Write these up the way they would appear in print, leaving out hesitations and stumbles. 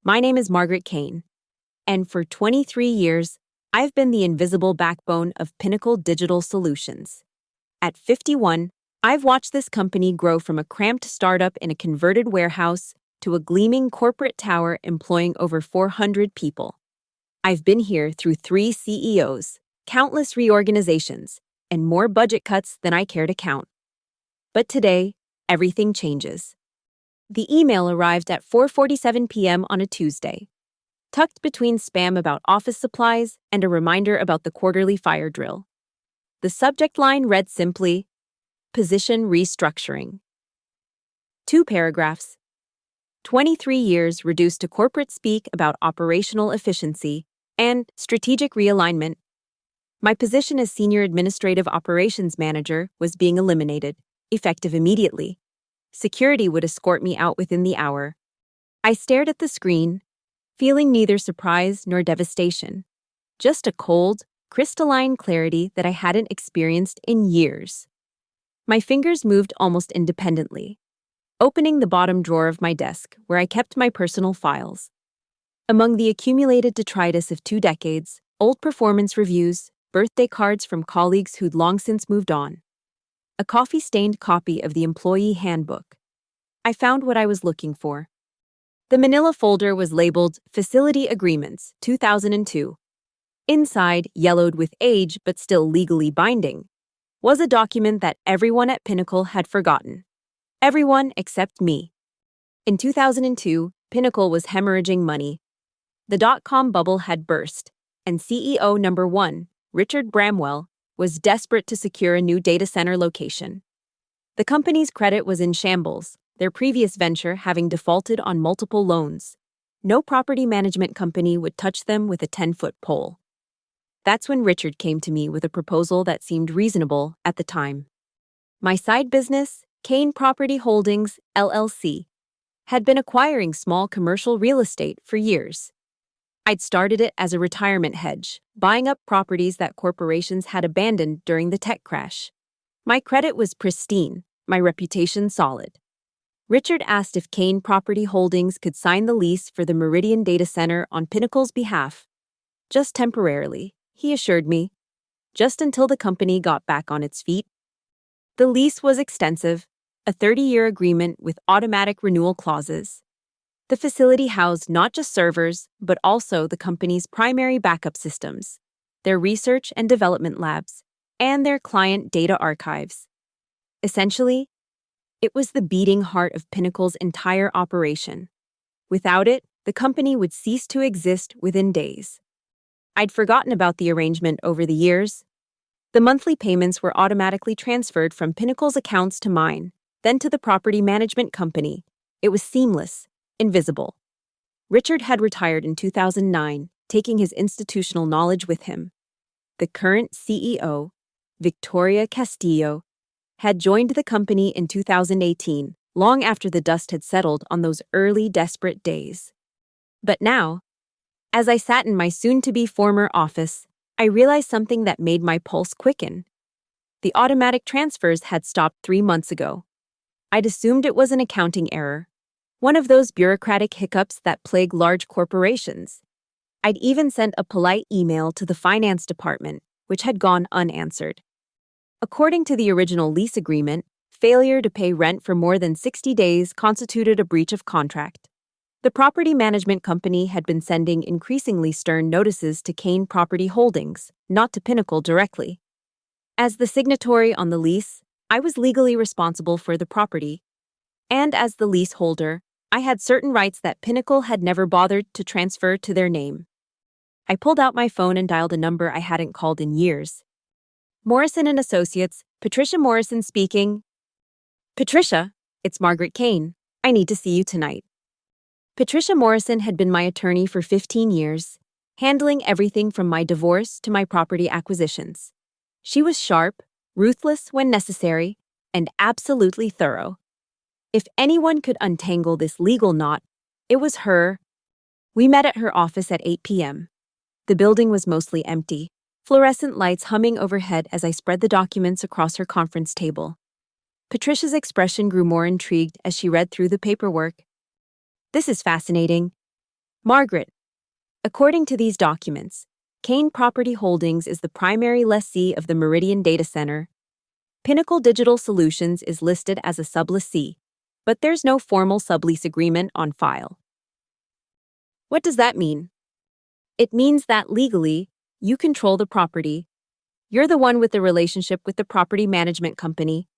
My name is Margaret Kane, and for 23 years, I've been the invisible backbone of Pinnacle Digital Solutions. At 51, I've watched this company grow from a cramped startup in a converted warehouse to a gleaming corporate tower employing over 400 people. I've been here through 3 CEOs, countless reorganizations, and more budget cuts than I care to count. But today, everything changes. The email arrived at 4:47 p.m. on a Tuesday, tucked between spam about office supplies and a reminder about the quarterly fire drill. The subject line read simply, "Position Restructuring." 2 paragraphs. 23 years reduced to corporate speak about operational efficiency and strategic realignment. My position as Senior Administrative Operations Manager was being eliminated, effective immediately. Security would escort me out within the hour. I stared at the screen, feeling neither surprise nor devastation, just a cold, crystalline clarity that I hadn't experienced in years. My fingers moved almost independently, opening the bottom drawer of my desk where I kept my personal files. Among the accumulated detritus of 2 decades, old performance reviews, birthday cards from colleagues who'd long since moved on, a coffee-stained copy of the employee handbook, I found what I was looking for. The manila folder was labeled Facility Agreements, 2002. Inside, yellowed with age but still legally binding, was a document that everyone at Pinnacle had forgotten. Everyone except me. In 2002, Pinnacle was hemorrhaging money. The dot-com bubble had burst, and CEO number 1, Richard Bramwell, was desperate to secure a new data center location. The company's credit was in shambles, their previous venture having defaulted on multiple loans. No property management company would touch them with a 10-foot pole. That's when Richard came to me with a proposal that seemed reasonable at the time. My side business, Kane Property Holdings, LLC, had been acquiring small commercial real estate for years. I'd started it as a retirement hedge, buying up properties that corporations had abandoned during the tech crash. My credit was pristine, my reputation solid. Richard asked if Kane Property Holdings could sign the lease for the Meridian Data Center on Pinnacle's behalf. Just temporarily, he assured me, just until the company got back on its feet. The lease was extensive, a 30-year agreement with automatic renewal clauses. The facility housed not just servers, but also the company's primary backup systems, their research and development labs, and their client data archives. Essentially, it was the beating heart of Pinnacle's entire operation. Without it, the company would cease to exist within days. I'd forgotten about the arrangement over the years. The monthly payments were automatically transferred from Pinnacle's accounts to mine, then to the property management company. It was seamless. Invisible. Richard had retired in 2009, taking his institutional knowledge with him. The current CEO, Victoria Castillo, had joined the company in 2018, long after the dust had settled on those early desperate days. But now, as I sat in my soon-to-be former office, I realized something that made my pulse quicken. The automatic transfers had stopped 3 months ago. I'd assumed it was an accounting error, one of those bureaucratic hiccups that plague large corporations. I'd even sent a polite email to the finance department, which had gone unanswered. According to the original lease agreement, failure to pay rent for more than 60 days constituted a breach of contract. The property management company had been sending increasingly stern notices to Kane Property Holdings, not to Pinnacle directly. As the signatory on the lease, I was legally responsible for the property, and as the leaseholder, I had certain rights that Pinnacle had never bothered to transfer to their name. I pulled out my phone and dialed a number I hadn't called in years. Morrison & Associates, Patricia Morrison speaking. Patricia, it's Margaret Kane. I need to see you tonight. Patricia Morrison had been my attorney for 15 years, handling everything from my divorce to my property acquisitions. She was sharp, ruthless when necessary, and absolutely thorough. If anyone could untangle this legal knot, it was her. We met at her office at 8 p.m. The building was mostly empty, fluorescent lights humming overhead as I spread the documents across her conference table. Patricia's expression grew more intrigued as she read through the paperwork. This is fascinating. Margaret, according to these documents, Kane Property Holdings is the primary lessee of the Meridian Data Center. Pinnacle Digital Solutions is listed as a sublessee, but there's no formal sublease agreement on file. What does that mean? It means that legally, you control the property. You're the one with the relationship with the property management company.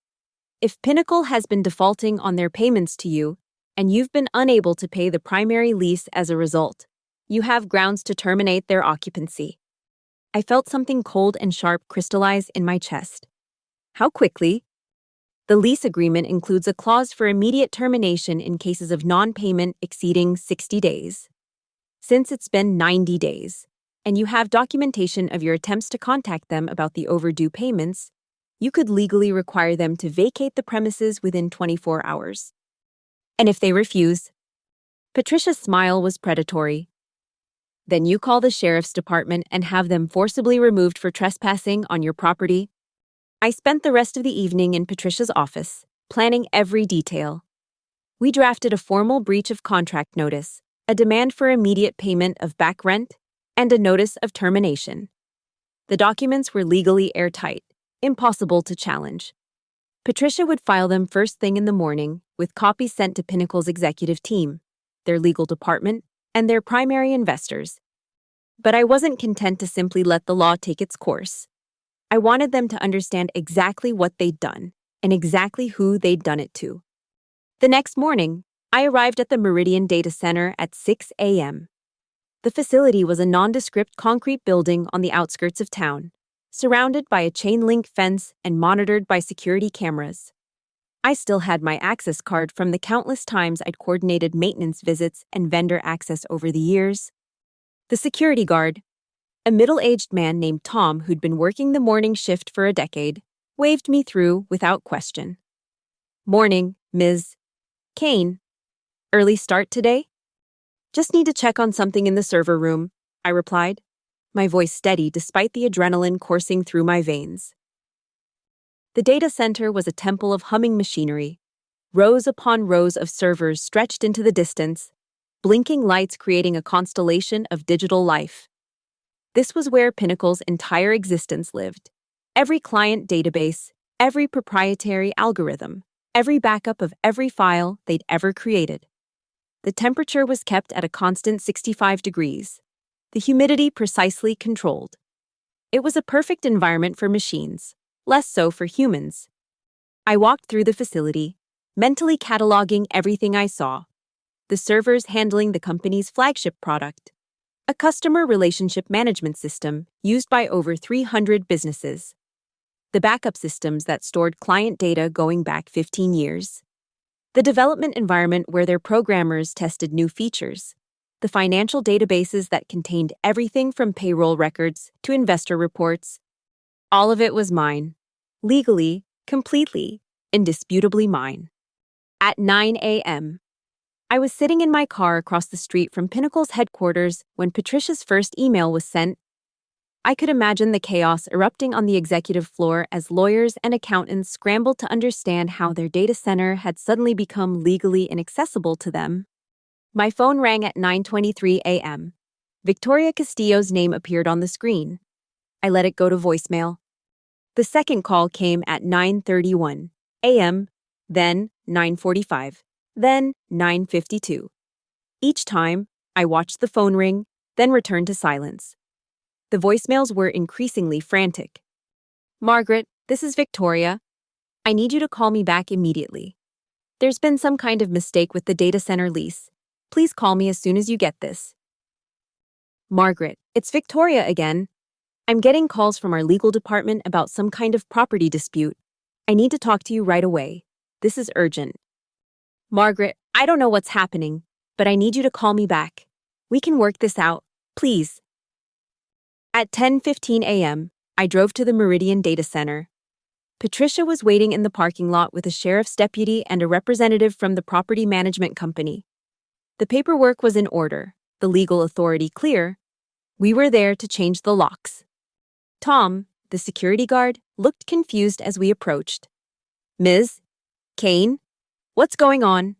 If Pinnacle has been defaulting on their payments to you, and you've been unable to pay the primary lease as a result, you have grounds to terminate their occupancy. I felt something cold and sharp crystallize in my chest. How quickly? The lease agreement includes a clause for immediate termination in cases of non-payment exceeding 60 days. Since it's been 90 days, and you have documentation of your attempts to contact them about the overdue payments, you could legally require them to vacate the premises within 24 hours. And if they refuse? Patricia's smile was predatory. Then you call the sheriff's department and have them forcibly removed for trespassing on your property. I spent the rest of the evening in Patricia's office, planning every detail. We drafted a formal breach of contract notice, a demand for immediate payment of back rent, and a notice of termination. The documents were legally airtight, impossible to challenge. Patricia would file them first thing in the morning, with copies sent to Pinnacle's executive team, their legal department, and their primary investors. But I wasn't content to simply let the law take its course. I wanted them to understand exactly what they'd done and exactly who they'd done it to. The next morning, I arrived at the Meridian Data Center at 6 a.m. The facility was a nondescript concrete building on the outskirts of town, surrounded by a chain-link fence and monitored by security cameras. I still had my access card from the countless times I'd coordinated maintenance visits and vendor access over the years. The security guard, a middle-aged man named Tom who'd been working the morning shift for a decade, waved me through without question. "Morning, Ms. Kane. Early start today?" "Just need to check on something in the server room," I replied, my voice steady despite the adrenaline coursing through my veins. The data center was a temple of humming machinery, rows upon rows of servers stretched into the distance, blinking lights creating a constellation of digital life. This was where Pinnacle's entire existence lived. Every client database, every proprietary algorithm, every backup of every file they'd ever created. The temperature was kept at a constant 65 degrees, the humidity precisely controlled. It was a perfect environment for machines, less so for humans. I walked through the facility, mentally cataloging everything I saw. The servers handling the company's flagship product, a customer relationship management system used by over 300 businesses. The backup systems that stored client data going back 15 years. The development environment where their programmers tested new features. The financial databases that contained everything from payroll records to investor reports. All of it was mine. Legally, completely, indisputably mine. At 9 a.m., I was sitting in my car across the street from Pinnacle's headquarters when Patricia's first email was sent. I could imagine the chaos erupting on the executive floor as lawyers and accountants scrambled to understand how their data center had suddenly become legally inaccessible to them. My phone rang at 9:23 a.m. Victoria Castillo's name appeared on the screen. I let it go to voicemail. The second call came at 9:31 a.m., then 9:45, then 9:52. Each time, I watched the phone ring, then returned to silence. The voicemails were increasingly frantic. "Margaret, this is Victoria. I need you to call me back immediately. There's been some kind of mistake with the data center lease. Please call me as soon as you get this." "Margaret, it's Victoria again. I'm getting calls from our legal department about some kind of property dispute. I need to talk to you right away. This is urgent." "Margaret, I don't know what's happening, but I need you to call me back. We can work this out, please." At 10:15 a.m., I drove to the Meridian Data Center. Patricia was waiting in the parking lot with a sheriff's deputy and a representative from the property management company. The paperwork was in order, the legal authority clear. We were there to change the locks. Tom, the security guard, looked confused as we approached. "Ms. Kane, what's going on?"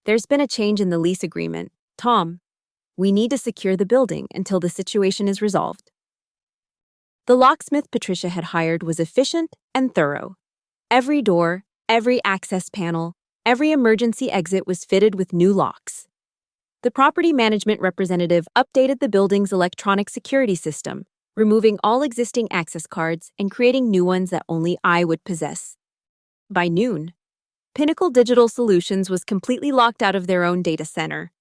"There's been a change in the lease agreement, Tom." We need to secure the building until the situation is resolved. The locksmith Patricia had hired was efficient and thorough. Every door, every access panel, every emergency exit was fitted with new locks. The property management representative updated the building's electronic security system, removing all existing access cards and creating new ones that only I would possess. By noon, Pinnacle Digital Solutions was completely locked out of their own data center.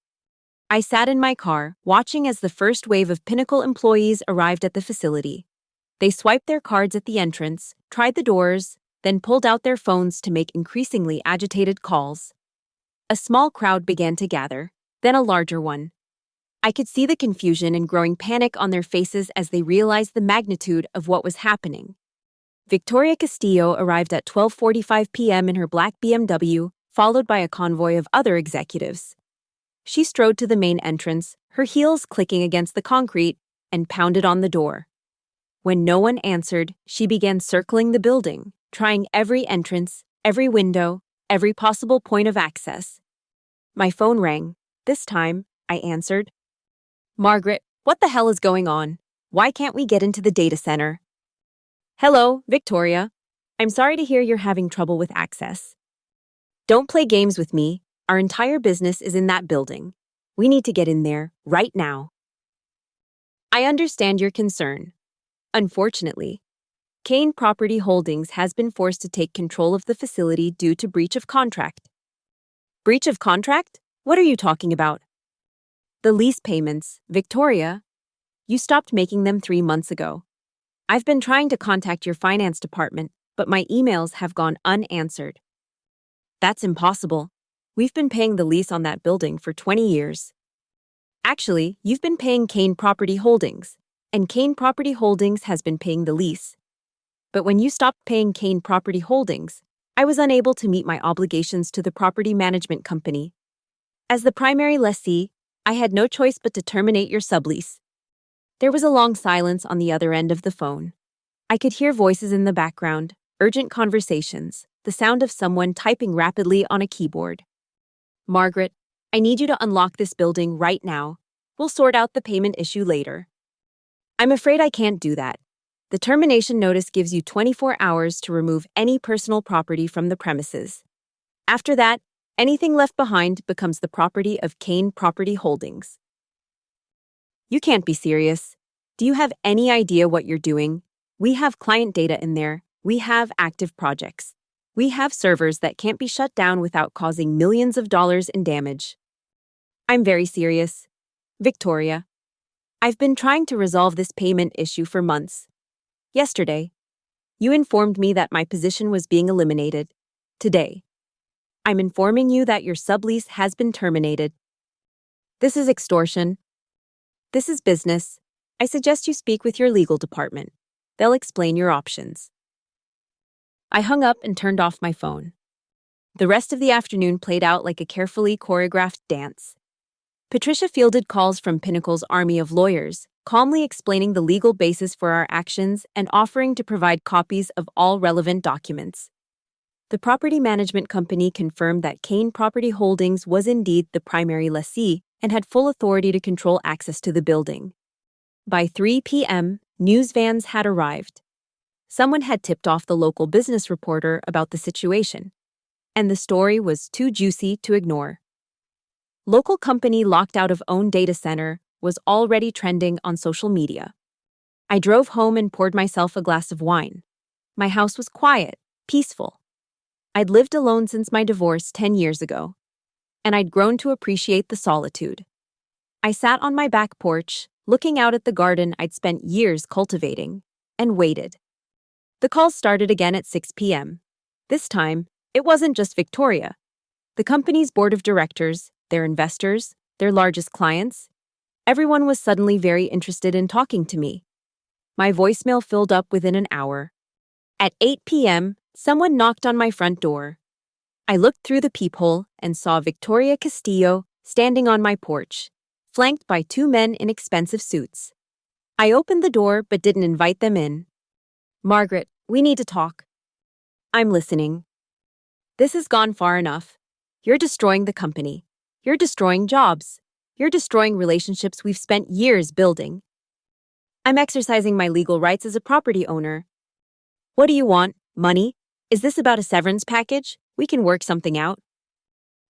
I sat in my car, watching as the first wave of Pinnacle employees arrived at the facility. They swiped their cards at the entrance, tried the doors, then pulled out their phones to make increasingly agitated calls. A small crowd began to gather, then a larger one. I could see the confusion and growing panic on their faces as they realized the magnitude of what was happening. Victoria Castillo arrived at 12:45 p.m. in her black BMW, followed by a convoy of other executives. She strode to the main entrance, her heels clicking against the concrete, and pounded on the door. When no one answered, she began circling the building, trying every entrance, every window, every possible point of access. My phone rang. This time, I answered. "Margaret, what the hell is going on? Why can't we get into the data center?" "Hello, Victoria. I'm sorry to hear you're having trouble with access. Don't play games with me. Our entire business is in that building. We need to get in there, right now." "I understand your concern. Unfortunately, Kane Property Holdings has been forced to take control of the facility due to breach of contract." "Breach of contract? What are you talking about?" "The lease payments, Victoria. You stopped making them 3 months ago. I've been trying to contact your finance department, but my emails have gone unanswered." "That's impossible. We've been paying the lease on that building for 20 years. Actually, you've been paying Kane Property Holdings, and Kane Property Holdings has been paying the lease. But when you stopped paying Kane Property Holdings, I was unable to meet my obligations to the property management company. As the primary lessee, I had no choice but to terminate your sublease." There was a long silence on the other end of the phone. I could hear voices in the background, urgent conversations, the sound of someone typing rapidly on a keyboard. "Margaret, I need you to unlock this building right now. We'll sort out the payment issue later." "I'm afraid I can't do that. The termination notice gives you 24 hours to remove any personal property from the premises. After that, anything left behind becomes the property of Kane Property Holdings." "You can't be serious. Do you have any idea what you're doing? We have client data in there. We have active projects. We have servers that can't be shut down without causing millions of dollars in damage." "I'm very serious. Victoria, I've been trying to resolve this payment issue for months. Yesterday, you informed me that my position was being eliminated. Today, I'm informing you that your sublease has been terminated. This is extortion. This is business. I suggest you speak with your legal department. They'll explain your options." I hung up and turned off my phone. The rest of the afternoon played out like a carefully choreographed dance. Patricia fielded calls from Pinnacle's army of lawyers, calmly explaining the legal basis for our actions and offering to provide copies of all relevant documents. The property management company confirmed that Kane Property Holdings was indeed the primary lessee and had full authority to control access to the building. By 3 p.m., news vans had arrived. Someone had tipped off the local business reporter about the situation, and the story was too juicy to ignore. Local company locked out of own data center was already trending on social media. I drove home and poured myself a glass of wine. My house was quiet, peaceful. I'd lived alone since my divorce 10 years ago, and I'd grown to appreciate the solitude. I sat on my back porch, looking out at the garden I'd spent years cultivating, and waited. The calls started again at 6 p.m. This time, it wasn't just Victoria. The company's board of directors, their investors, their largest clients, everyone was suddenly very interested in talking to me. My voicemail filled up within an hour. At 8 p.m., someone knocked on my front door. I looked through the peephole and saw Victoria Castillo standing on my porch, flanked by 2 men in expensive suits. I opened the door but didn't invite them in. "Margaret, we need to talk." "I'm listening." "This has gone far enough. You're destroying the company. You're destroying jobs. You're destroying relationships we've spent years building. I'm exercising my legal rights as a property owner. What do you want? Money? Is this about a severance package? We can work something out.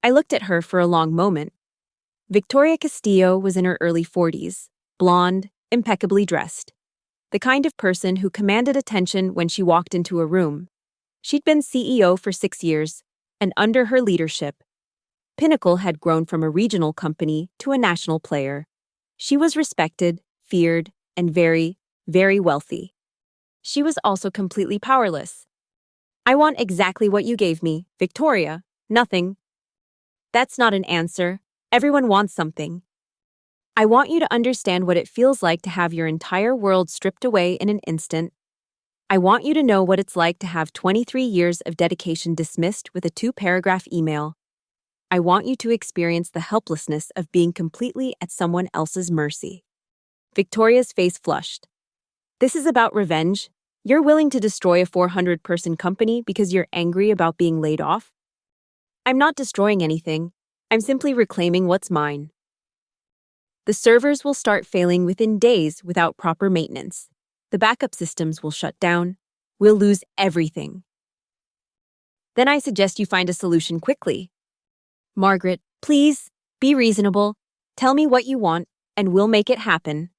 I looked at her for a long moment. Victoria Castillo was in her early 40s, blonde, impeccably dressed. The kind of person who commanded attention when she walked into a room. She'd been CEO for 6 years, and under her leadership, Pinnacle had grown from a regional company to a national player. She was respected, feared, and very, very wealthy. She was also completely powerless. I want exactly what you gave me, Victoria. Nothing. That's not an answer. Everyone wants something. I want you to understand what it feels like to have your entire world stripped away in an instant. I want you to know what it's like to have 23 years of dedication dismissed with a 2-paragraph email. I want you to experience the helplessness of being completely at someone else's mercy. Victoria's face flushed. This is about revenge? You're willing to destroy a 400-person company because you're angry about being laid off? I'm not destroying anything. I'm simply reclaiming what's mine. The servers will start failing within days without proper maintenance. The backup systems will shut down. We'll lose everything. Then I suggest you find a solution quickly. Margaret, please, be reasonable. Tell me what you want, and we'll make it happen.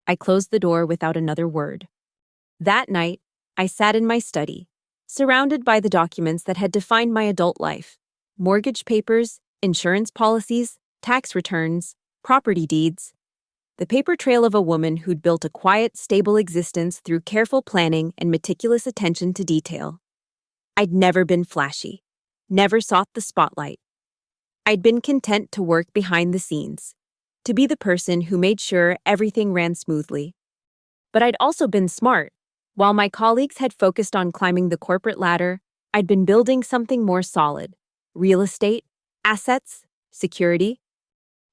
I closed the door without another word. That night, I sat in my study, surrounded by the documents that had defined my adult life. Mortgage papers, insurance policies, tax returns, property deeds. The paper trail of a woman who'd built a quiet, stable existence through careful planning and meticulous attention to detail. I'd never been flashy, never sought the spotlight. I'd been content to work behind the scenes, to be the person who made sure everything ran smoothly. But I'd also been smart. While my colleagues had focused on climbing the corporate ladder, I'd been building something more solid: real estate, assets, security.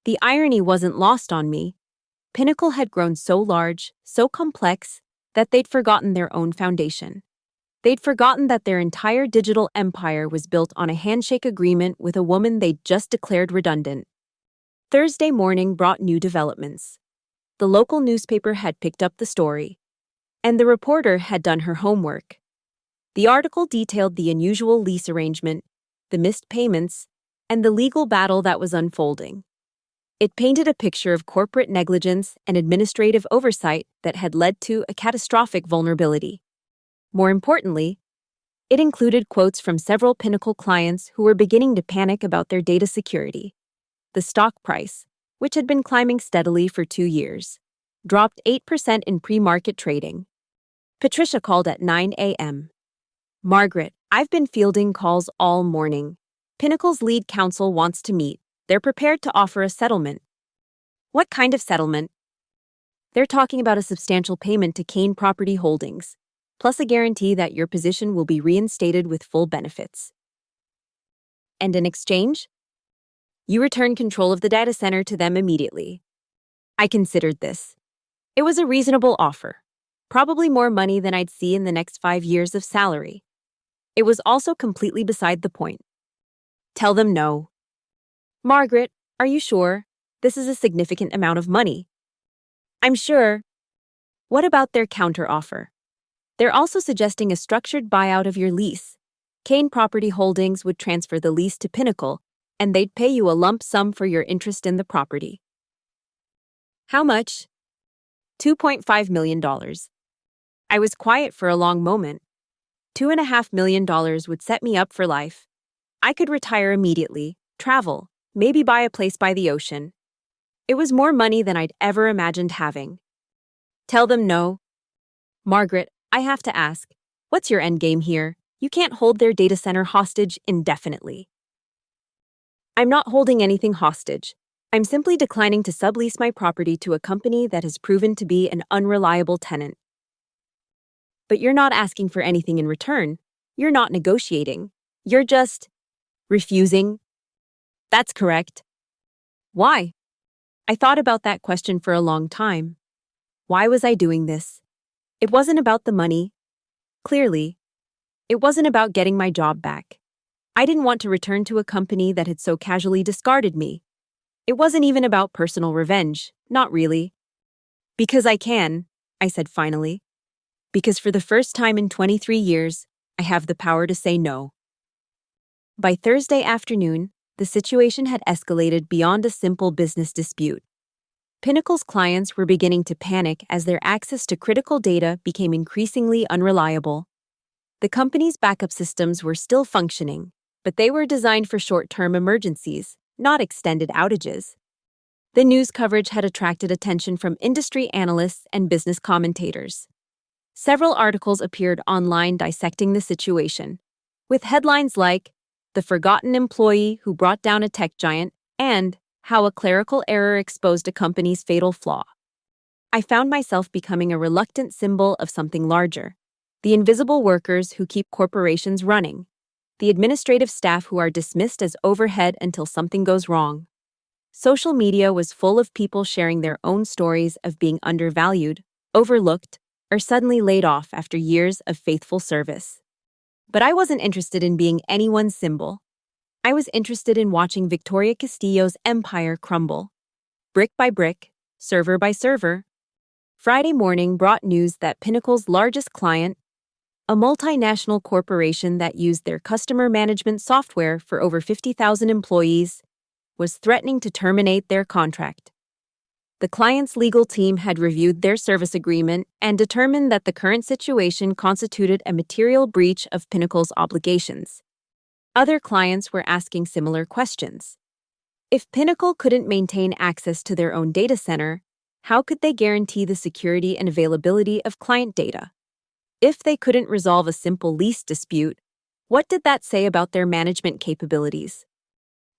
The irony wasn't lost on me. Pinnacle had grown so large, so complex, that they'd forgotten their own foundation. They'd forgotten that their entire digital empire was built on a handshake agreement with a woman they'd just declared redundant. Thursday morning brought new developments. The local newspaper had picked up the story, and the reporter had done her homework. The article detailed the unusual lease arrangement, the missed payments, and the legal battle that was unfolding. It painted a picture of corporate negligence and administrative oversight that had led to a catastrophic vulnerability. More importantly, it included quotes from several Pinnacle clients who were beginning to panic about their data security. The stock price, which had been climbing steadily for 2 years, dropped 8% in pre-market trading. Patricia called at 9 a.m. Margaret, I've been fielding calls all morning. Pinnacle's lead counsel wants to meet. They're prepared to offer a settlement. What kind of settlement? They're talking about a substantial payment to Kane Property Holdings, plus a guarantee that your position will be reinstated with full benefits. And in exchange? You return control of the data center to them immediately. I considered this. It was a reasonable offer, probably more money than I'd see in the next 5 years of salary. It was also completely beside the point. Tell them no. Margaret, are you sure? This is a significant amount of money. I'm sure. What about their counteroffer? They're also suggesting a structured buyout of your lease. Kane Property Holdings would transfer the lease to Pinnacle, and they'd pay you a lump sum for your interest in the property. How much? $2.5 million. I was quiet for a long moment. $2.5 million would set me up for life. I could retire immediately, travel, maybe buy a place by the ocean. It was more money than I'd ever imagined having. Tell them no. Margaret, I have to ask, what's your endgame here? You can't hold their data center hostage indefinitely. I'm not holding anything hostage. I'm simply declining to sublease my property to a company that has proven to be an unreliable tenant. But you're not asking for anything in return. You're not negotiating. You're just refusing. That's correct. Why? I thought about that question for a long time. Why was I doing this? It wasn't about the money. Clearly, it wasn't about getting my job back. I didn't want to return to a company that had so casually discarded me. It wasn't even about personal revenge, not really. Because I can, I said finally. Because for the first time in 23 years, I have the power to say no. By Thursday afternoon, the situation had escalated beyond a simple business dispute. Pinnacle's clients were beginning to panic as their access to critical data became increasingly unreliable. The company's backup systems were still functioning, but they were designed for short-term emergencies, not extended outages. The news coverage had attracted attention from industry analysts and business commentators. Several articles appeared online dissecting the situation, with headlines like, "The Forgotten Employee Who Brought Down a Tech Giant," and "How a Clerical Error Exposed a Company's Fatal Flaw." I found myself becoming a reluctant symbol of something larger. The invisible workers who keep corporations running. The administrative staff who are dismissed as overhead until something goes wrong. Social media was full of people sharing their own stories of being undervalued, overlooked, or suddenly laid off after years of faithful service. But I wasn't interested in being anyone's symbol. I was interested in watching Victoria Castillo's empire crumble. Brick by brick, server by server. Friday morning brought news that Pinnacle's largest client, a multinational corporation that used their customer management software for over 50,000 employees, was threatening to terminate their contract. The client's legal team had reviewed their service agreement and determined that the current situation constituted a material breach of Pinnacle's obligations. Other clients were asking similar questions. If Pinnacle couldn't maintain access to their own data center, how could they guarantee the security and availability of client data? If they couldn't resolve a simple lease dispute, what did that say about their management capabilities?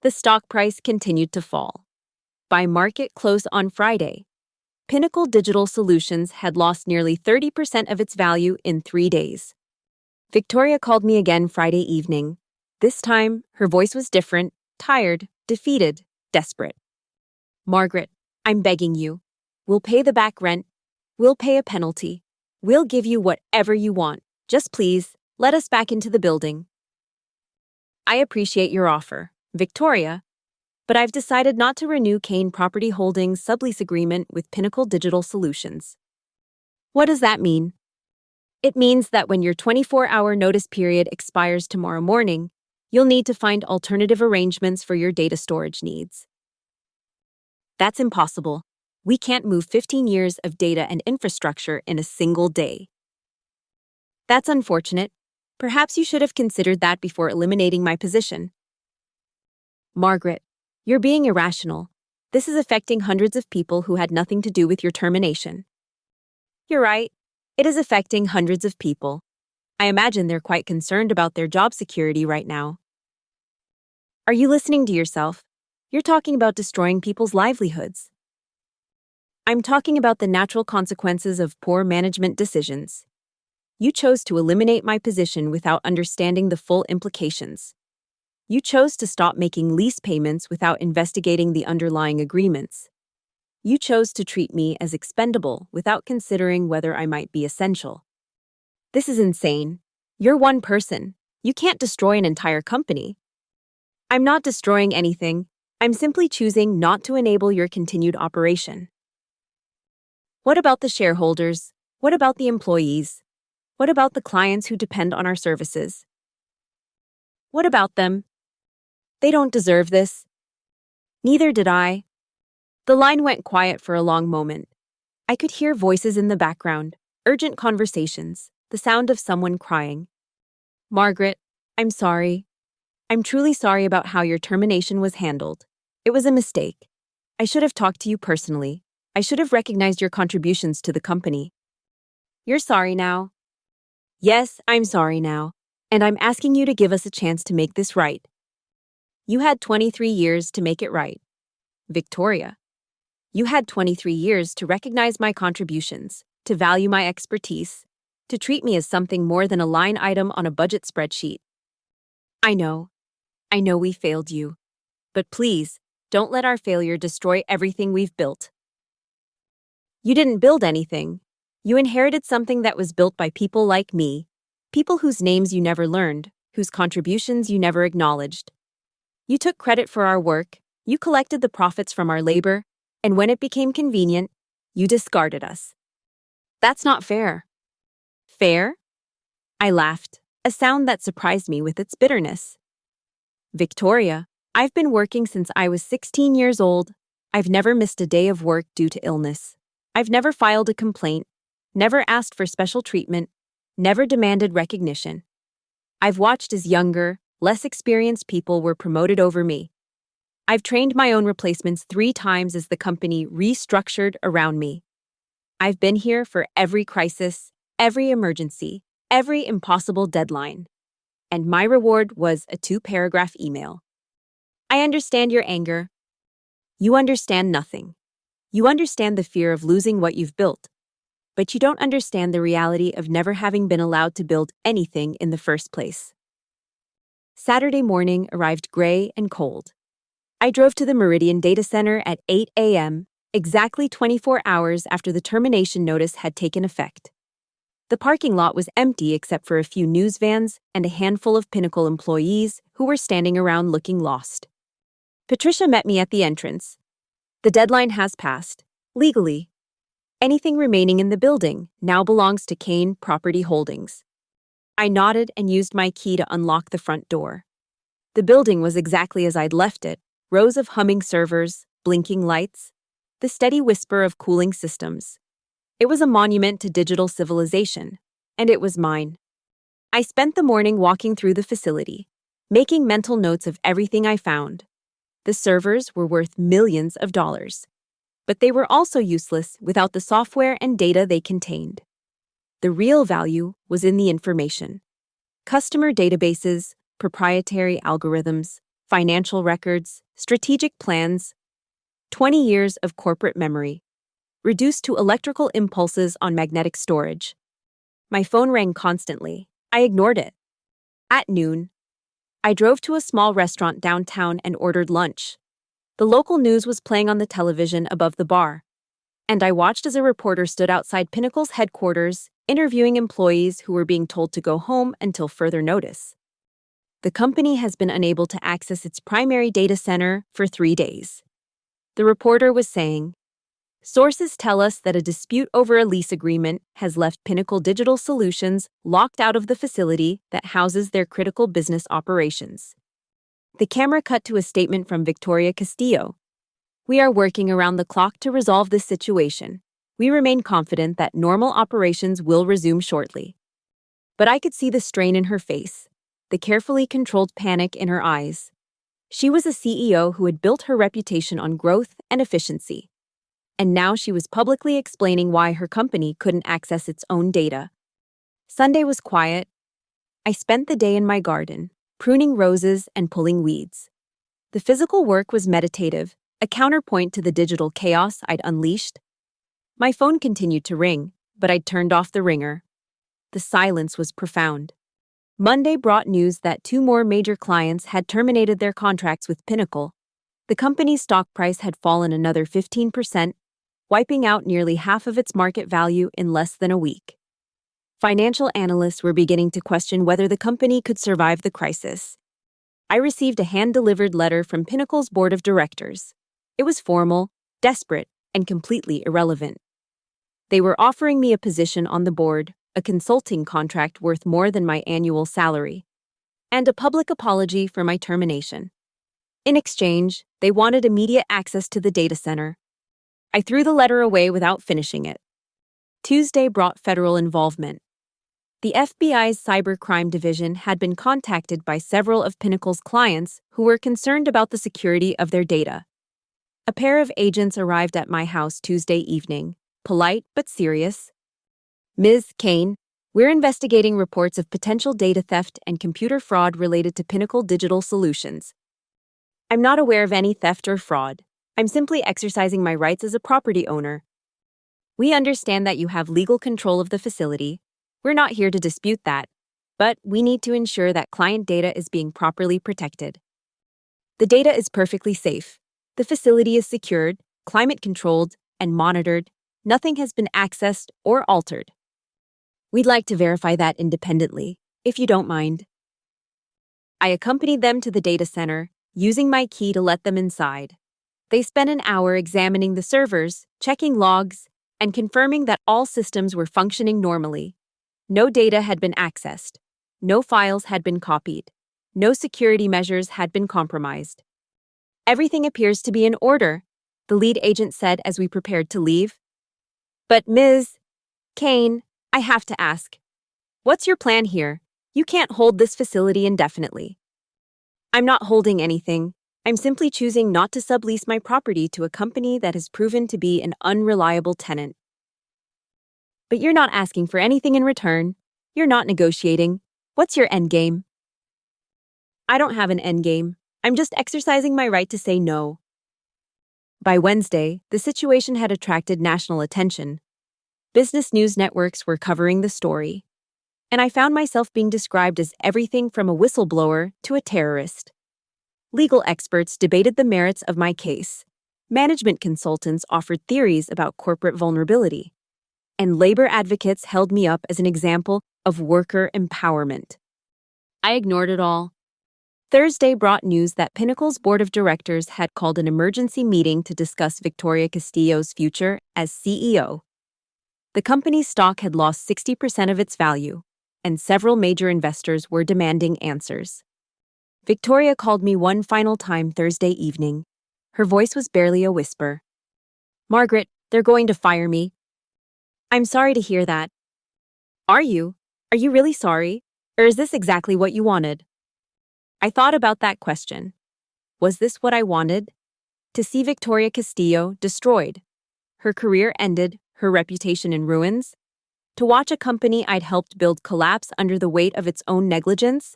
The stock price continued to fall. By market close on Friday, Pinnacle Digital Solutions had lost nearly 30% of its value in 3 days. Victoria called me again Friday evening. This time, her voice was different, tired, defeated, desperate. "Margaret, I'm begging you. We'll pay the back rent. We'll pay a penalty. We'll give you whatever you want. Just please, let us back into the building." "I appreciate your offer, Victoria, but I've decided not to renew Kane Property Holdings' sublease agreement with Pinnacle Digital Solutions." "What does that mean?" "It means that when your 24-hour notice period expires tomorrow morning, you'll need to find alternative arrangements for your data storage needs." "That's impossible. We can't move 15 years of data and infrastructure in a single day." "That's unfortunate. Perhaps you should have considered that before eliminating my position." "Margaret, you're being irrational. This is affecting hundreds of people who had nothing to do with your termination." "You're right. It is affecting hundreds of people. I imagine they're quite concerned about their job security right now." "Are you listening to yourself? You're talking about destroying people's livelihoods." "I'm talking about the natural consequences of poor management decisions. You chose to eliminate my position without understanding the full implications. You chose to stop making lease payments without investigating the underlying agreements. You chose to treat me as expendable without considering whether I might be essential. This is insane. You're one person. You can't destroy an entire company." "I'm not destroying anything. I'm simply choosing not to enable your continued operation." "What about the shareholders? What about the employees? What about the clients who depend on our services? What about them? They don't deserve this." "Neither did I." The line went quiet for a long moment. I could hear voices in the background, urgent conversations, the sound of someone crying. "Margaret, I'm sorry. I'm truly sorry about how your termination was handled. It was a mistake. I should have talked to you personally. I should have recognized your contributions to the company." "You're sorry now?" "Yes, I'm sorry now, and I'm asking you to give us a chance to make this right." "You had 23 years to make it right." "Victoria, you had 23 years to recognize my contributions, to value my expertise, to treat me as something more than a line item on a budget spreadsheet." I know we failed you. But please, don't let our failure destroy everything we've built." "You didn't build anything. You inherited something that was built by people like me, people whose names you never learned, whose contributions you never acknowledged. You took credit for our work, You collected the profits from our labor, and when it became convenient, you discarded us. That's not fair. Fair? I laughed, a sound that surprised me with its bitterness. Victoria, I've been working since I was 16 years old. I've never missed a day of work due to illness. I've never filed a complaint, never asked for special treatment, never demanded recognition. I've watched as younger, less experienced people were promoted over me. I've trained my own replacements 3 times as the company restructured around me. I've been here for every crisis, every emergency, every impossible deadline. And my reward was a 2-paragraph email. I understand your anger. You understand nothing. You understand the fear of losing what you've built. But you don't understand the reality of never having been allowed to build anything in the first place. Saturday morning arrived gray and cold. I drove to the Meridian data center at 8 a.m., exactly 24 hours after the termination notice had taken effect. The parking lot was empty except for a few news vans and a handful of Pinnacle employees who were standing around looking lost. Patricia met me at the entrance. The deadline has passed, legally. Anything remaining in the building now belongs to Kane Property Holdings. I nodded and used my key to unlock the front door. The building was exactly as I'd left it, rows of humming servers, blinking lights, the steady whisper of cooling systems. It was a monument to digital civilization, and it was mine. I spent the morning walking through the facility, making mental notes of everything I found. The servers were worth millions of dollars, but they were also useless without the software and data they contained. The real value was in the information. Customer databases, proprietary algorithms, financial records, strategic plans, 20 years of corporate memory, reduced to electrical impulses on magnetic storage. My phone rang constantly. I ignored it. At noon, I drove to a small restaurant downtown and ordered lunch. The local news was playing on the television above the bar, and I watched as a reporter stood outside Pinnacle's headquarters, interviewing employees who were being told to go home until further notice. The company has been unable to access its primary data center for 3 days. The reporter was saying, sources tell us that a dispute over a lease agreement has left Pinnacle Digital Solutions locked out of the facility that houses their critical business operations. The camera cut to a statement from Victoria Castillo. We are working around the clock to resolve this situation. We remain confident that normal operations will resume shortly. But I could see the strain in her face, the carefully controlled panic in her eyes. She was a CEO who had built her reputation on growth and efficiency. And now she was publicly explaining why her company couldn't access its own data. Sunday was quiet. I spent the day in my garden, pruning roses and pulling weeds. The physical work was meditative, a counterpoint to the digital chaos I'd unleashed. My phone continued to ring, but I'd turned off the ringer. The silence was profound. Monday brought news that 2 more major clients had terminated their contracts with Pinnacle. The company's stock price had fallen another 15%, wiping out nearly half of its market value in less than a week. Financial analysts were beginning to question whether the company could survive the crisis. I received a hand-delivered letter from Pinnacle's board of directors. It was formal, desperate, and completely irrelevant. They were offering me a position on the board, a consulting contract worth more than my annual salary, and a public apology for my termination. In exchange, they wanted immediate access to the data center. I threw the letter away without finishing it. Tuesday brought federal involvement. The FBI's cybercrime division had been contacted by several of Pinnacle's clients who were concerned about the security of their data. A pair of agents arrived at my house Tuesday evening, polite but serious. Ms. Kane, we're investigating reports of potential data theft and computer fraud related to Pinnacle Digital Solutions. I'm not aware of any theft or fraud. I'm simply exercising my rights as a property owner. We understand that you have legal control of the facility. We're not here to dispute that, but we need to ensure that client data is being properly protected. The data is perfectly safe. The facility is secured, climate-controlled, and monitored. Nothing has been accessed or altered. We'd like to verify that independently, if you don't mind. I accompanied them to the data center, using my key to let them inside. They spent an hour examining the servers, checking logs, and confirming that all systems were functioning normally. No data had been accessed. No files had been copied. No security measures had been compromised. Everything appears to be in order, the lead agent said as we prepared to leave. But Ms. Kane, I have to ask, what's your plan here? You can't hold this facility indefinitely. I'm not holding anything. I'm simply choosing not to sublease my property to a company that has proven to be an unreliable tenant. But you're not asking for anything in return. You're not negotiating. What's your endgame? I don't have an endgame. I'm just exercising my right to say no. By Wednesday, the situation had attracted national attention. Business news networks were covering the story. And I found myself being described as everything from a whistleblower to a terrorist. Legal experts debated the merits of my case. Management consultants offered theories about corporate vulnerability. And labor advocates held me up as an example of worker empowerment. I ignored it all. Thursday brought news that Pinnacle's board of directors had called an emergency meeting to discuss Victoria Castillo's future as CEO. The company's stock had lost 60% of its value, and several major investors were demanding answers. Victoria called me one final time Thursday evening. Her voice was barely a whisper. "Margaret, they're going to fire me." "I'm sorry to hear that." "Are you? Are you really sorry? Or is this exactly what you wanted?" I thought about that question. Was this what I wanted? To see Victoria Castillo destroyed, her career ended, her reputation in ruins? To watch a company I'd helped build collapse under the weight of its own negligence?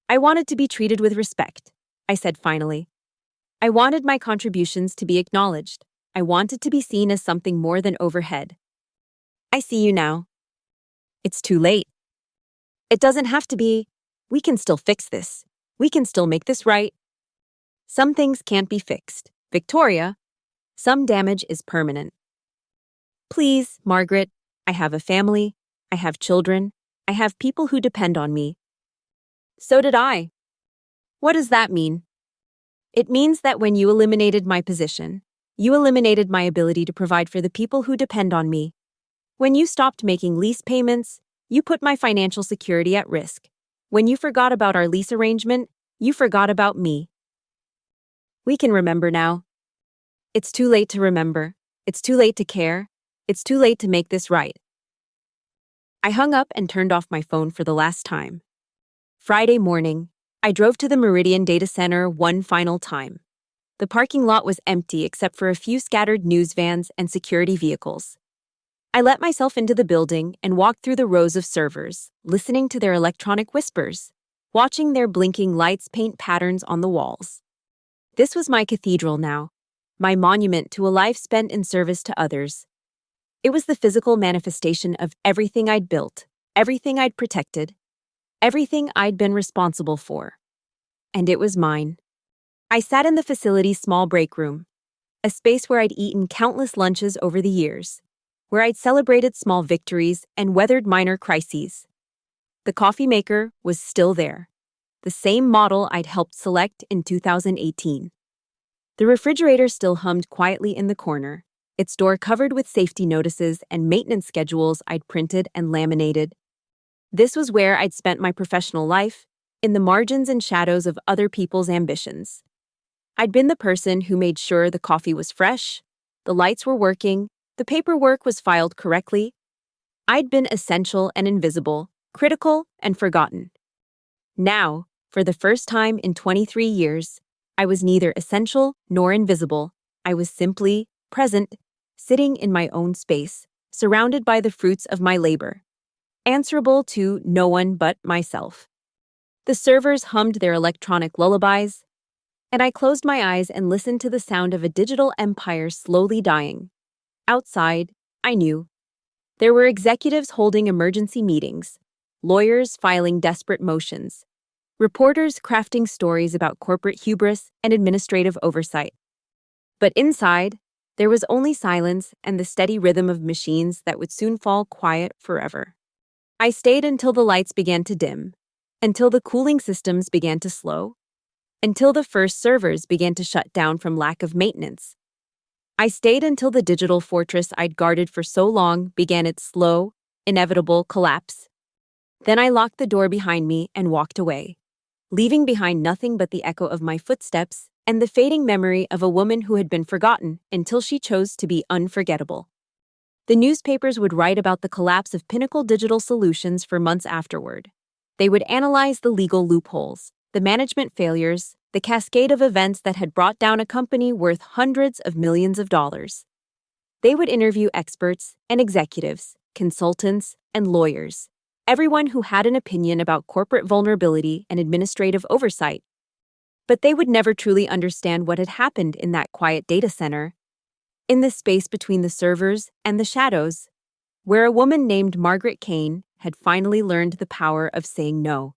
I wanted to be treated with respect, I said finally. I wanted my contributions to be acknowledged. I wanted to be seen as something more than overhead. I see you now. It's too late. It doesn't have to be. We can still fix this. We can still make this right. Some things can't be fixed, Victoria. Some damage is permanent. Please, Margaret, I have a family. I have children. I have people who depend on me. So did I. What does that mean? It means that when you eliminated my position, you eliminated my ability to provide for the people who depend on me. When you stopped making lease payments, you put my financial security at risk. When you forgot about our lease arrangement, you forgot about me. We can remember now. It's too late to remember. It's too late to care. It's too late to make this right. I hung up and turned off my phone for the last time. Friday morning, I drove to the Meridian Data Center one final time. The parking lot was empty except for a few scattered news vans and security vehicles. I let myself into the building and walked through the rows of servers, listening to their electronic whispers, watching their blinking lights paint patterns on the walls. This was my cathedral now, my monument to a life spent in service to others. It was the physical manifestation of everything I'd built, everything I'd protected, everything I'd been responsible for. And it was mine. I sat in the facility's small break room, a space where I'd eaten countless lunches over the years, where I'd celebrated small victories and weathered minor crises. The coffee maker was still there, the same model I'd helped select in 2018. The refrigerator still hummed quietly in the corner, its door covered with safety notices and maintenance schedules I'd printed and laminated. This was where I'd spent my professional life, in the margins and shadows of other people's ambitions. I'd been the person who made sure the coffee was fresh, the lights were working, the paperwork was filed correctly. I'd been essential and invisible, critical and forgotten. Now, for the first time in 23 years, I was neither essential nor invisible. I was simply present, sitting in my own space, surrounded by the fruits of my labor, answerable to no one but myself. The servers hummed their electronic lullabies, and I closed my eyes and listened to the sound of a digital empire slowly dying. Outside, I knew. There were executives holding emergency meetings, lawyers filing desperate motions, reporters crafting stories about corporate hubris and administrative oversight. But inside, there was only silence and the steady rhythm of machines that would soon fall quiet forever. I stayed until the lights began to dim, until the cooling systems began to slow, until the first servers began to shut down from lack of maintenance. I stayed until the digital fortress I'd guarded for so long began its slow, inevitable collapse. Then I locked the door behind me and walked away, leaving behind nothing but the echo of my footsteps and the fading memory of a woman who had been forgotten until she chose to be unforgettable. The newspapers would write about the collapse of Pinnacle Digital Solutions for months afterward. They would analyze the legal loopholes, the management failures, the cascade of events that had brought down a company worth hundreds of millions of dollars. They would interview experts and executives, consultants and lawyers, everyone who had an opinion about corporate vulnerability and administrative oversight. But they would never truly understand what had happened in that quiet data center, in the space between the servers and the shadows, where a woman named Margaret Kane had finally learned the power of saying no.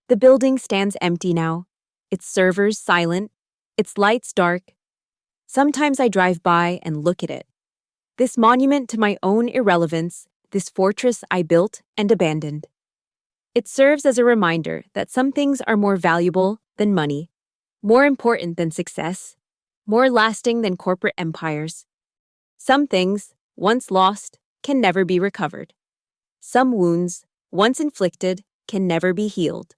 The building stands empty now, its servers silent, its lights dark. Sometimes I drive by and look at it. This monument to my own irrelevance, this fortress I built and abandoned. It serves as a reminder that some things are more valuable than money, more important than success, more lasting than corporate empires. Some things, once lost, can never be recovered. Some wounds, once inflicted, can never be healed.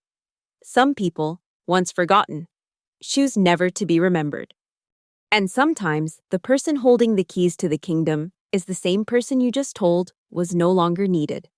Some people, once forgotten, choose never to be remembered. And sometimes, the person holding the keys to the kingdom is the same person you just told was no longer needed.